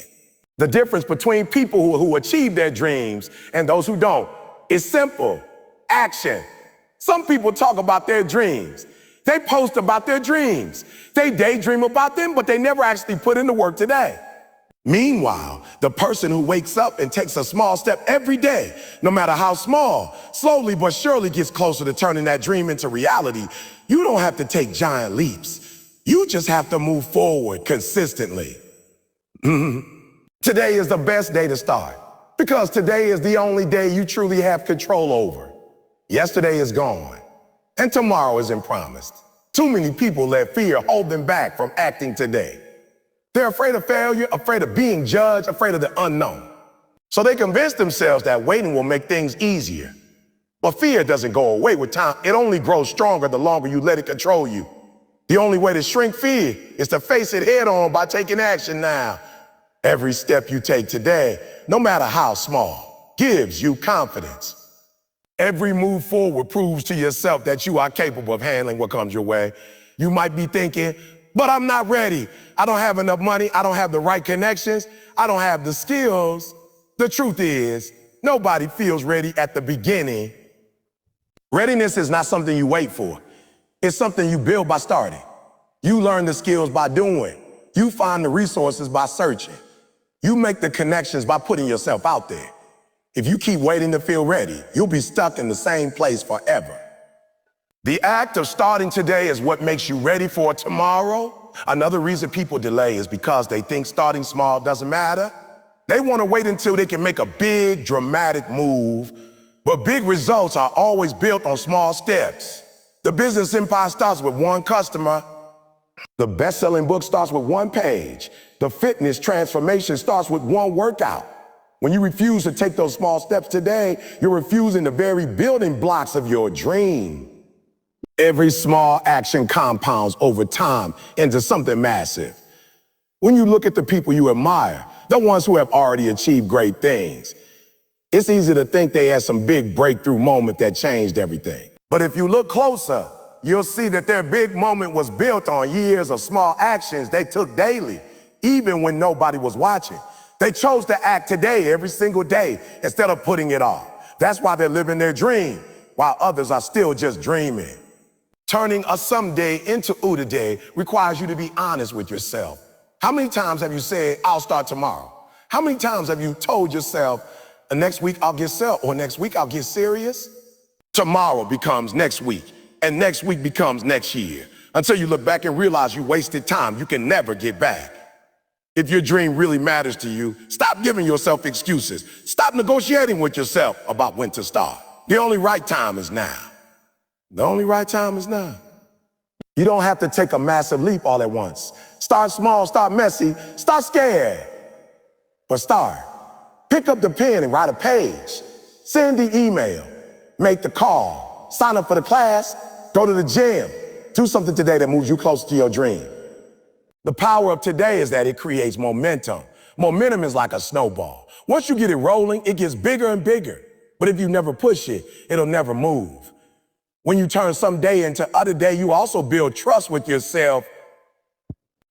The difference between people who achieve their dreams and those who don't is simple: action. Some people talk about their dreams. They post about their dreams. They daydream about them, but they never actually put in the work today. Meanwhile, the person who wakes up and takes a small step every day, no matter how small, slowly but surely gets closer to turning that dream into reality. You don't have to take giant leaps. You just have to move forward consistently. Today is the best day to start, because today is the only day you truly have control over. Yesterday is gone, and tomorrow isn't promised. Too many people let fear hold them back from acting today. They're afraid of failure, afraid of being judged, afraid of the unknown. So they convince themselves that waiting will make things easier. But fear doesn't go away with time. It only grows stronger the longer you let it control you. The only way to shrink fear is to face it head on by taking action now. Every step you take today, no matter how small, gives you confidence. Every move forward proves to yourself that you are capable of handling what comes your way. You might be thinking, but I'm not ready. I don't have enough money. I don't have the right connections. I don't have the skills. The truth is, nobody feels ready at the beginning. Readiness is not something you wait for. It's something you build by starting. You learn the skills by doing. You find the resources by searching. You make the connections by putting yourself out there. If you keep waiting to feel ready, you'll be stuck in the same place forever. The act of starting today is what makes you ready for tomorrow. Another reason people delay is because they think starting small doesn't matter. They want to wait until they can make a big, dramatic move. But big results are always built on small steps. The business empire starts with one customer. The best-selling book starts with one page. The fitness transformation starts with one workout. When you refuse to take those small steps today, you're refusing the very building blocks of your dream. Every small action compounds over time into something massive. When you look at the people you admire, the ones who have already achieved great things, it's easy to think they had some big breakthrough moment that changed everything. But if you look closer, you'll see that their big moment was built on years of small actions they took daily, even when nobody was watching. They chose to act today, every single day, instead of putting it off. That's why they're living their dream, while others are still just dreaming. Turning a someday into today requires you to be honest with yourself. How many times have you said, I'll start tomorrow? How many times have you told yourself, next week I'll get self, or next week I'll get serious? Tomorrow becomes next week, and next week becomes next year, until you look back and realize you wasted time you can never get back. If your dream really matters to you, stop giving yourself excuses. Stop negotiating with yourself about when to start. The only right time is now. The only right time is now. You don't have to take a massive leap all at once. Start small, start messy, start scared. But start. Pick up the pen and write a page. Send the email. Make the call. Sign up for the class. Go to the gym. Do something today that moves you closer to your dream. The power of today is that it creates momentum. Momentum is like a snowball. Once you get it rolling, it gets bigger and bigger. But if you never push it, it'll never move. When you turn some day into other day, you also build trust with yourself.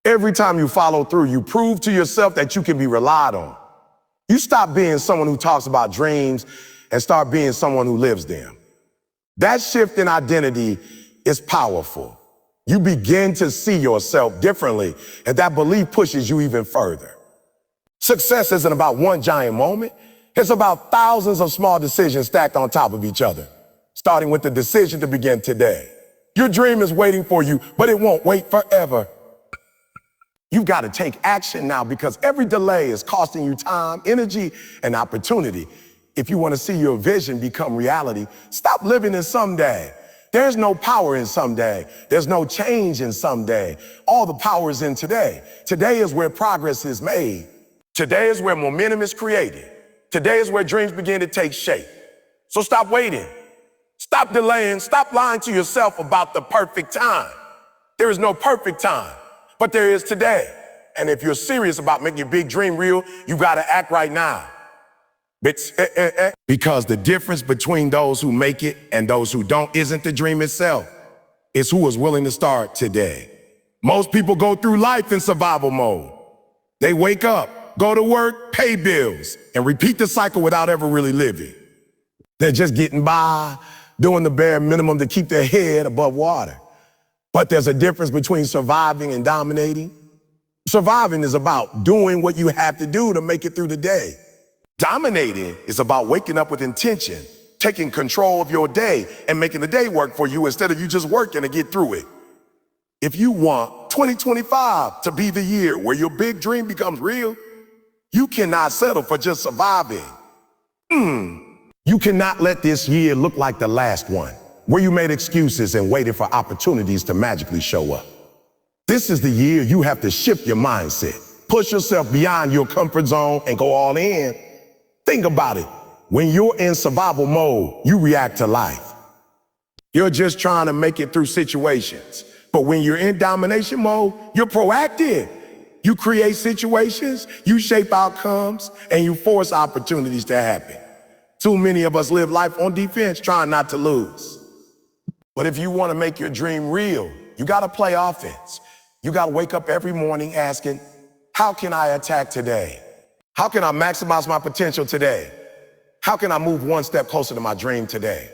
Every time you follow through, you prove to yourself that you can be relied on. You stop being someone who talks about dreams and start being someone who lives them. That shift in identity is powerful. You begin to see yourself differently, and that belief pushes you even further. Success isn't about one giant moment. It's about thousands of small decisions stacked on top of each other, starting with the decision to begin today. Your dream is waiting for you, but it won't wait forever. You've got to take action now, because every delay is costing you time, energy, and opportunity. If you want to see your vision become reality, stop living in someday. There's no power in someday. There's no change in someday. All the power is in today. Today is where progress is made. Today is where momentum is created. Today is where dreams begin to take shape. So stop waiting. Stop delaying. Stop lying to yourself about the perfect time. There is no perfect time, but there is today. And if you're serious about making your big dream real, you got to act right now. Because the difference between those who make it and those who don't isn't the dream itself. It's who is willing to start today. Most people go through life in survival mode. They wake up, go to work, pay bills, and repeat the cycle without ever really living. They're just getting by, doing the bare minimum to keep their head above water. But there's a difference between surviving and dominating. Surviving is about doing what you have to do to make it through the day. Dominating is about waking up with intention, taking control of your day and making the day work for you instead of you just working to get through it. If you want 2025 to be the year where your big dream becomes real, you cannot settle for just surviving. You cannot let this year look like the last one, where you made excuses and waited for opportunities to magically show up. This is the year you have to shift your mindset, push yourself beyond your comfort zone and go all in. Think about it. When you're in survival mode, you react to life. You're just trying to make it through situations. But when you're in domination mode, you're proactive. You create situations, you shape outcomes, and you force opportunities to happen. Too many of us live life on defense, trying not to lose. But if you want to make your dream real, you got to play offense. You got to wake up every morning asking, how can I attack today? How can I maximize my potential today? How can I move one step closer to my dream today?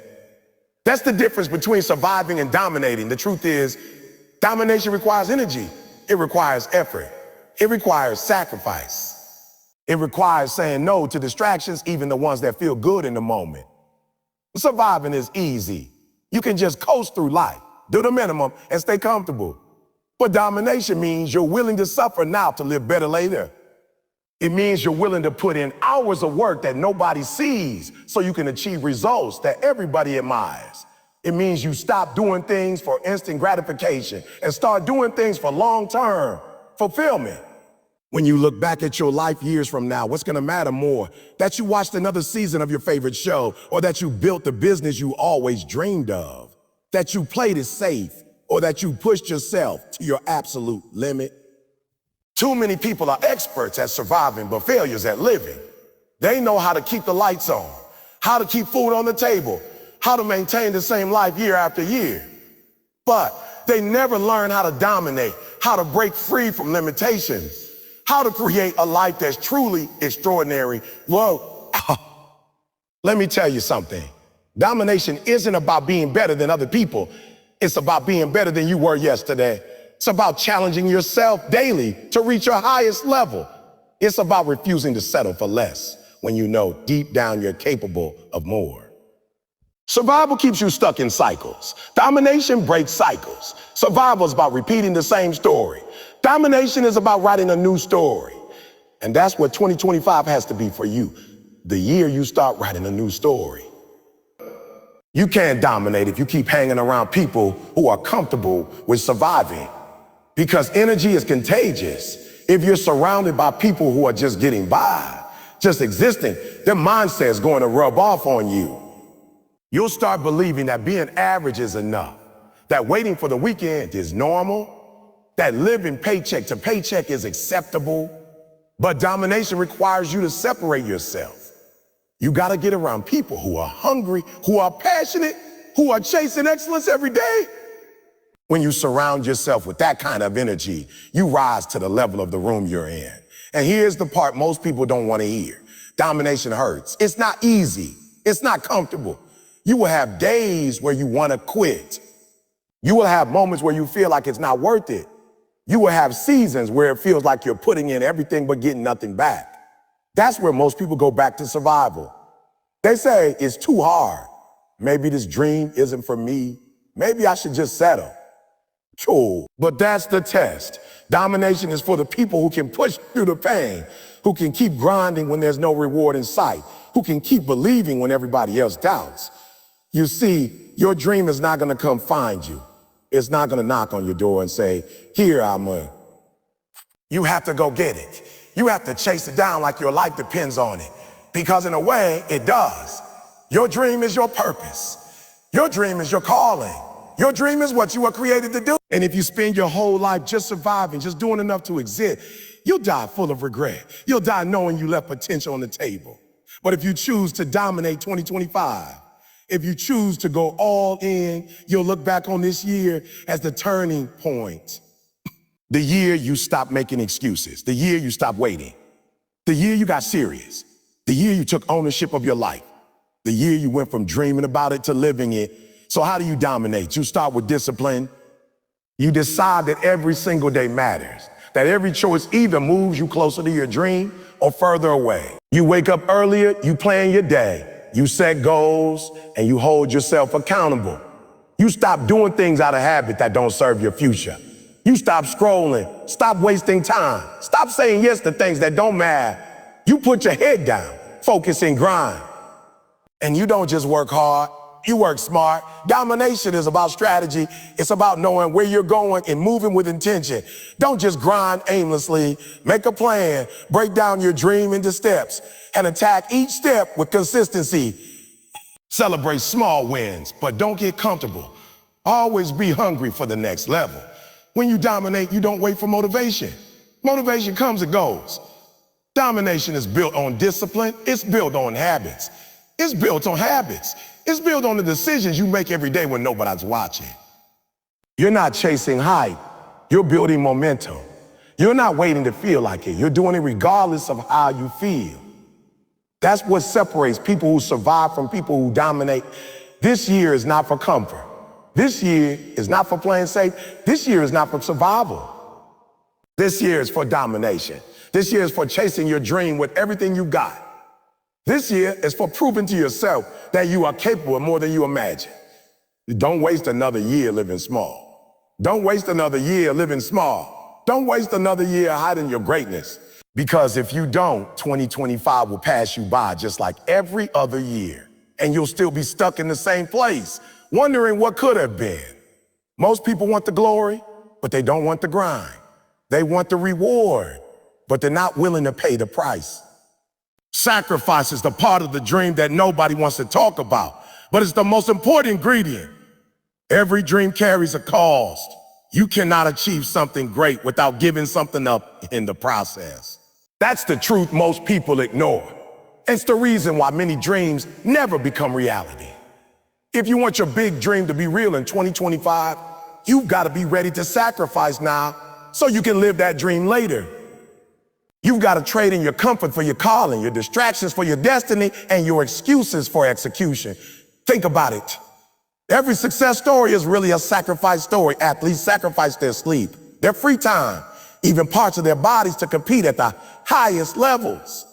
That's the difference between surviving and dominating. The truth is, domination requires energy. It requires effort. It requires sacrifice. It requires saying no to distractions, even the ones that feel good in the moment. Surviving is easy. You can just coast through life, do the minimum, and stay comfortable. But domination means you're willing to suffer now to live better later. It means you're willing to put in hours of work that nobody sees so you can achieve results that everybody admires. It means you stop doing things for instant gratification and start doing things for long-term fulfillment. When you look back at your life years from now, what's gonna matter more? That you watched another season of your favorite show, or that you built the business you always dreamed of? That you played it safe, or that you pushed yourself to your absolute limit? Too many people are experts at surviving, but failures at living. They know how to keep the lights on, how to keep food on the table, how to maintain the same life year after year. But they never learn how to dominate, how to break free from limitations, how to create a life that's truly extraordinary. Well, let me tell you something. Domination isn't about being better than other people. It's about being better than you were yesterday. It's about challenging yourself daily to reach your highest level. It's about refusing to settle for less when you know deep down you're capable of more. Survival keeps you stuck in cycles. Domination breaks cycles. Survival is about repeating the same story. Domination is about writing a new story. And that's what 2025 has to be for you. The year you start writing a new story. You can't dominate if you keep hanging around people who are comfortable with surviving. Because energy is contagious. If you're surrounded by people who are just getting by, just existing, their mindset is going to rub off on you. You'll start believing that being average is enough, that waiting for the weekend is normal, that living paycheck to paycheck is acceptable. But domination requires you to separate yourself. You got to get around people who are hungry, who are passionate, who are chasing excellence every day. When you surround yourself with that kind of energy, you rise to the level of the room you're in. And here's the part most people don't want to hear. Domination hurts. It's not easy. It's not comfortable. You will have days where you want to quit. You will have moments where you feel like it's not worth it. You will have seasons where it feels like you're putting in everything but getting nothing back. That's where most people go back to survival. They say it's too hard. Maybe this dream isn't for me. Maybe I should just settle. Sure, but that's the test. Domination is for the people who can push through the pain, who can keep grinding when there's no reward in sight, who can keep believing when everybody else doubts. You see, your dream is not going to come find you. It's not going to knock on your door and say, here, You have to go get it. You have to chase it down like your life depends on it. Because in a way, it does. Your dream is your purpose. Your dream is your calling. Your dream is what you were created to do. And if you spend your whole life just surviving, just doing enough to exist, you'll die full of regret. You'll die knowing you left potential on the table. But if you choose to dominate 2025, if you choose to go all in, you'll look back on this year as the turning point. The year you stopped making excuses. The year you stopped waiting. The year you got serious. The year you took ownership of your life. The year you went from dreaming about it to living it. So how do you dominate? You start with discipline. You decide that every single day matters, that every choice either moves you closer to your dream or further away. You wake up earlier, you plan your day, you set goals, and you hold yourself accountable. You stop doing things out of habit that don't serve your future. You stop scrolling, stop wasting time, stop saying yes to things that don't matter. You put your head down, focus and grind. And you don't just work hard, You work smart. Domination is about strategy. It's about knowing where you're going and moving with intention. Don't just grind aimlessly. Make a plan. Break down your dream into steps and attack each step with consistency. Celebrate small wins, but don't get comfortable. Always be hungry for the next level. When you dominate, you don't wait for motivation. Motivation comes and goes. Domination is built on discipline. It's built on habits. It's built on habits. It's built on the decisions you make every day when nobody's watching. You're not chasing hype. You're building momentum. You're not waiting to feel like it. You're doing it regardless of how you feel. That's what separates people who survive from people who dominate. This year is not for comfort. This year is not for playing safe. This year is not for survival. This year is for domination. This year is for chasing your dream with everything you got. This year is for proving to yourself that you are capable of more than you imagine. Don't waste another year living small. Don't waste another year living small. Don't waste another year hiding your greatness. Because if you don't, 2025 will pass you by just like every other year. And you'll still be stuck in the same place, wondering what could have been. Most people want the glory, but they don't want the grind. They want the reward, but they're not willing to pay the price. Sacrifice is the part of the dream that nobody wants to talk about, but it's the most important ingredient. Every dream carries a cost. You cannot achieve something great without giving something up in the process. That's the truth most people ignore. It's the reason why many dreams never become reality. If you want your big dream to be real in 2025, you've got to be ready to sacrifice now so you can live that dream later. You've got to trade in your comfort for your calling, your distractions for your destiny, and your excuses for execution. Think about it. Every success story is really a sacrifice story. Athletes sacrifice their sleep, their free time, even parts of their bodies to compete at the highest levels.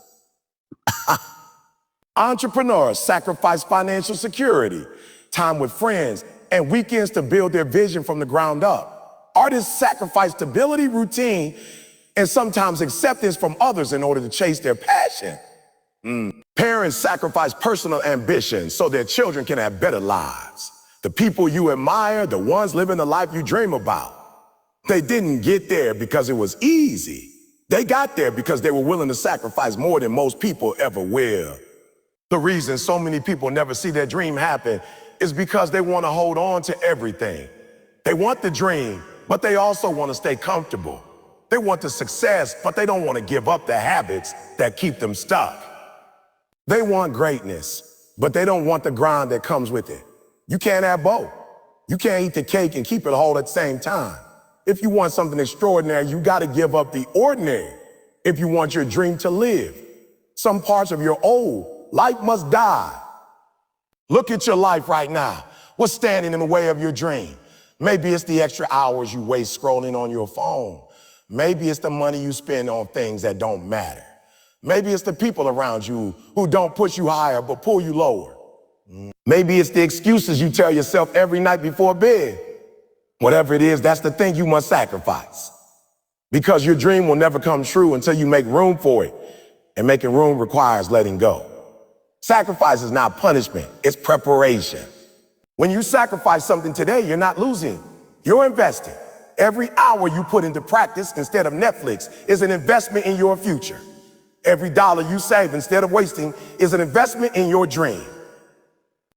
Entrepreneurs sacrifice financial security, time with friends, and weekends to build their vision from the ground up. Artists sacrifice stability, routine, and sometimes acceptance from others in order to chase their passion. Parents sacrifice personal ambition so their children can have better lives. The people you admire, the ones living the life you dream about, they didn't get there because it was easy. They got there because they were willing to sacrifice more than most people ever will. The reason so many people never see their dream happen is because they want to hold on to everything. They want the dream, but they also want to stay comfortable. They want the success, but they don't want to give up the habits that keep them stuck. They want greatness, but they don't want the grind that comes with it. You can't have both. You can't eat the cake and keep it whole at the same time. If you want something extraordinary, you got to give up the ordinary. If you want your dream to live, some parts of your old life must die. Look at your life right now. What's standing in the way of your dream? Maybe it's the extra hours you waste scrolling on your phone. Maybe it's the money you spend on things that don't matter. Maybe it's the people around you who don't push you higher but pull you lower. Maybe it's the excuses you tell yourself every night before bed. Whatever it is, that's the thing you must sacrifice. Because your dream will never come true until you make room for it. And making room requires letting go. Sacrifice is not punishment, it's preparation. When you sacrifice something today, you're not losing, you're investing. Every hour you put into practice instead of Netflix is an investment in your future. Every dollar you save instead of wasting is an investment in your dream.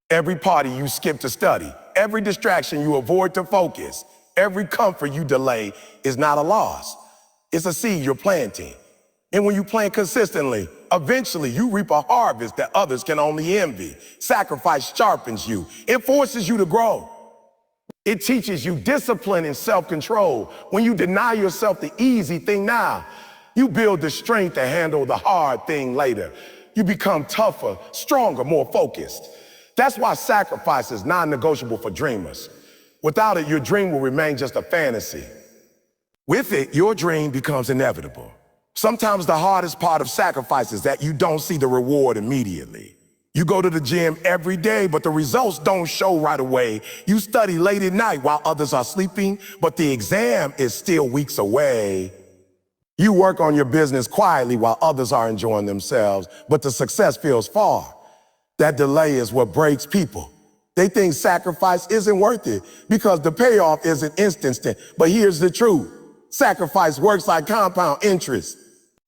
Every party you skip to study, every distraction you avoid to focus, every comfort you delay is not a loss. It's a seed you're planting. And when you plant consistently, eventually you reap a harvest that others can only envy. Sacrifice sharpens you. It forces you to grow. It teaches you discipline and self-control. When you deny yourself the easy thing now, you build the strength to handle the hard thing later. You become tougher, stronger, more focused. That's why sacrifice is non-negotiable for dreamers. Without it, your dream will remain just a fantasy. With it, your dream becomes inevitable. Sometimes the hardest part of sacrifice is that you don't see the reward immediately. You go to the gym every day, but the results don't show right away. You study late at night while others are sleeping, but the exam is still weeks away. You work on your business quietly while others are enjoying themselves, but the success feels far. That delay is what breaks people. They think sacrifice isn't worth it because the payoff isn't instant. But here's the truth. Sacrifice works like compound interest.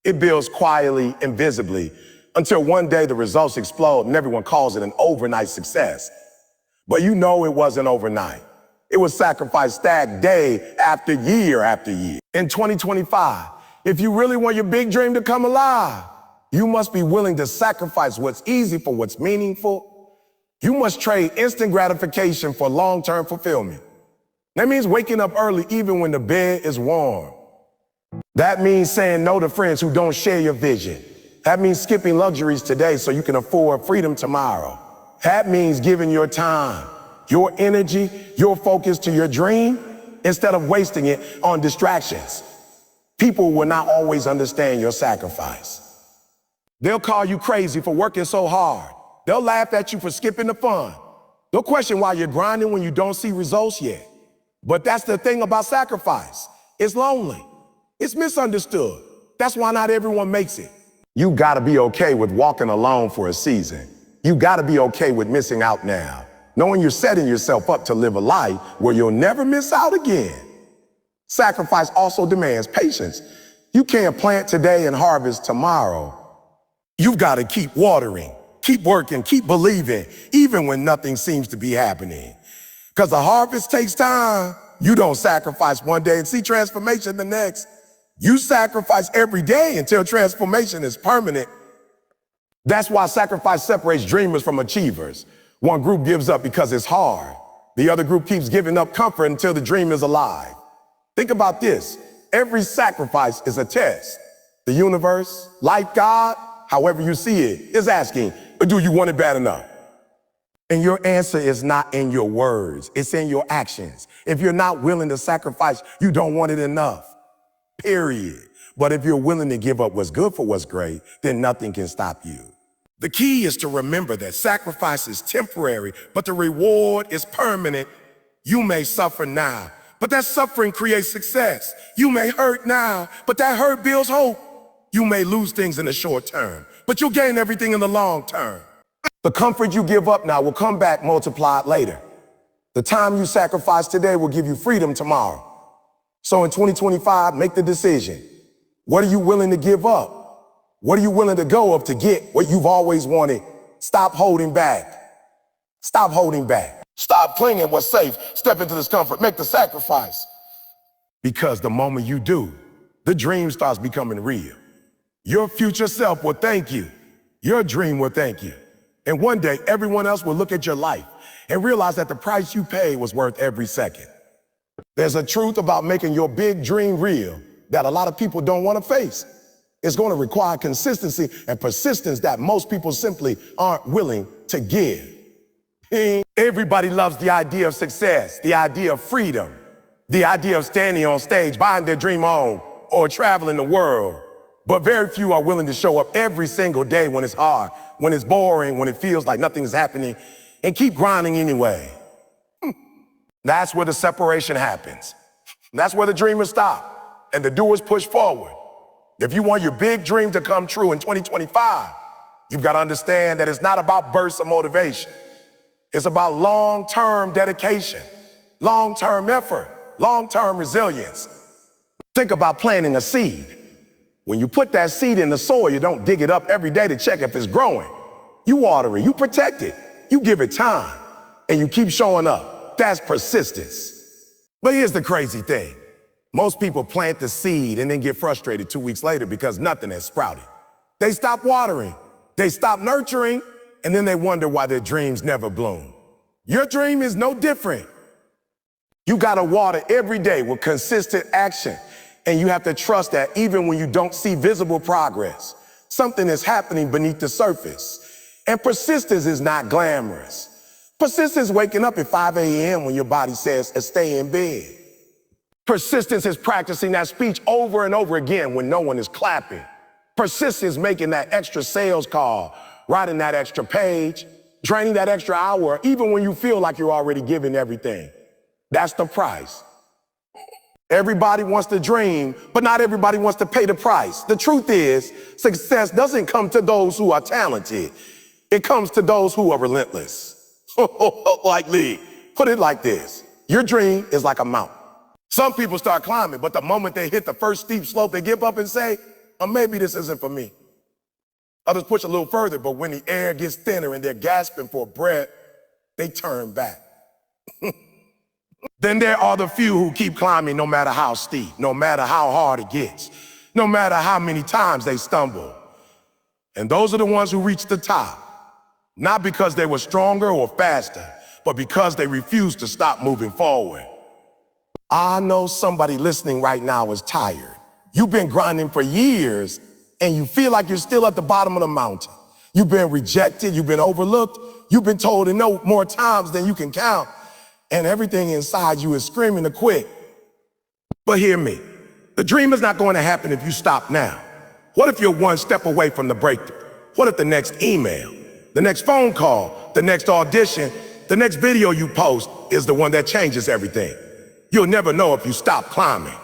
It builds quietly, invisibly, until one day the results explode and everyone calls it an overnight success. But you know it wasn't overnight. It was sacrifice stacked day after year after year. In 2025, if you really want your big dream to come alive, you must be willing to sacrifice what's easy for what's meaningful. You must trade instant gratification for long-term fulfillment. That means waking up early even when the bed is warm. That means saying no to friends who don't share your vision. That means skipping luxuries today so you can afford freedom tomorrow. That means giving your time, your energy, your focus to your dream instead of wasting it on distractions. People will not always understand your sacrifice. They'll call you crazy for working so hard. They'll laugh at you for skipping the fun. They'll question why you're grinding when you don't see results yet. But that's the thing about sacrifice. It's lonely. It's misunderstood. That's why not everyone makes it. You gotta be okay with walking alone for a season. You gotta be okay with missing out now, knowing you're setting yourself up to live a life where you'll never miss out again. Sacrifice also demands patience. You can't plant today and harvest tomorrow. You've gotta keep watering, keep working, keep believing, even when nothing seems to be happening. Because the harvest takes time. You don't sacrifice one day and see transformation the next. You sacrifice every day until transformation is permanent. That's why sacrifice separates dreamers from achievers. One group gives up because it's hard. The other group keeps giving up comfort until the dream is alive. Think about this. Every sacrifice is a test. The universe, life, God, however you see it, is asking, do you want it bad enough? And your answer is not in your words, it's in your actions. If you're not willing to sacrifice, you don't want it enough, period. But if you're willing to give up what's good for what's great, then nothing can stop you. The key is to remember that sacrifice is temporary, but the reward is permanent. You may suffer now, but that suffering creates success. You may hurt now, but that hurt builds hope. You may lose things in the short term, but you'll gain everything in the long term. The comfort you give up now will come back multiplied later. The time you sacrifice today will give you freedom tomorrow. So in 2025, make the decision. What are you willing to give up? What are you willing to go up to get what you've always wanted? Stop holding back. Stop holding back. Stop clinging what's safe. Step into discomfort. Make the sacrifice. Because the moment you do, the dream starts becoming real. Your future self will thank you. Your dream will thank you. And one day, everyone else will look at your life and realize that the price you paid was worth every second. There's a truth about making your big dream real that a lot of people don't want to face. It's going to require consistency and persistence that most people simply aren't willing to give. Everybody loves the idea of success, the idea of freedom, the idea of standing on stage, buying their dream home, or traveling the world. But very few are willing to show up every single day when it's hard, when it's boring, when it feels like nothing is happening, and keep grinding anyway. That's where the separation happens. That's where the dreamers stop and the doers push forward. If you want your big dream to come true in 2025, you've got to understand that it's not about bursts of motivation. It's about long-term dedication, long-term effort, long-term resilience. Think about planting a seed. When you put that seed in the soil, you don't dig it up every day to check if it's growing. You water it, you protect it, you give it time, and you keep showing up. That's persistence. But here's the crazy thing. Most people plant the seed and then get frustrated 2 weeks later because nothing has sprouted. They stop watering, they stop nurturing, and then they wonder why their dreams never bloom. Your dream is no different. You gotta water every day with consistent action. And you have to trust that even when you don't see visible progress, something is happening beneath the surface. And persistence is not glamorous. Persistence is waking up at 5 a.m. when your body says, stay in bed. Persistence is practicing that speech over and over again when no one is clapping. Persistence is making that extra sales call, writing that extra page, draining that extra hour, even when you feel like you're already giving everything. That's the price. Everybody wants to dream, but not everybody wants to pay the price. The truth is, success doesn't come to those who are talented. It comes to those who are relentless. Like Lee, put it like this. Your dream is like a mountain. Some people start climbing, but the moment they hit the first steep slope, they give up and say, oh, maybe this isn't for me. Others push a little further, but when the air gets thinner and they're gasping for breath, they turn back. Then there are the few who keep climbing no matter how steep, no matter how hard it gets, no matter how many times they stumble. And those are the ones who reach the top, not because they were stronger or faster, but because they refused to stop moving forward. I know somebody listening right now is tired. You've been grinding for years and you feel like you're still at the bottom of the mountain. You've been rejected, you've been overlooked, you've been told no more times than you can count, and everything inside you is screaming to quit. But hear me, the dream is not going to happen if you stop now. What if you're one step away from the breakthrough? What if the next email, the next phone call, the next audition, the next video you post is the one that changes everything? You'll never know if you stop climbing.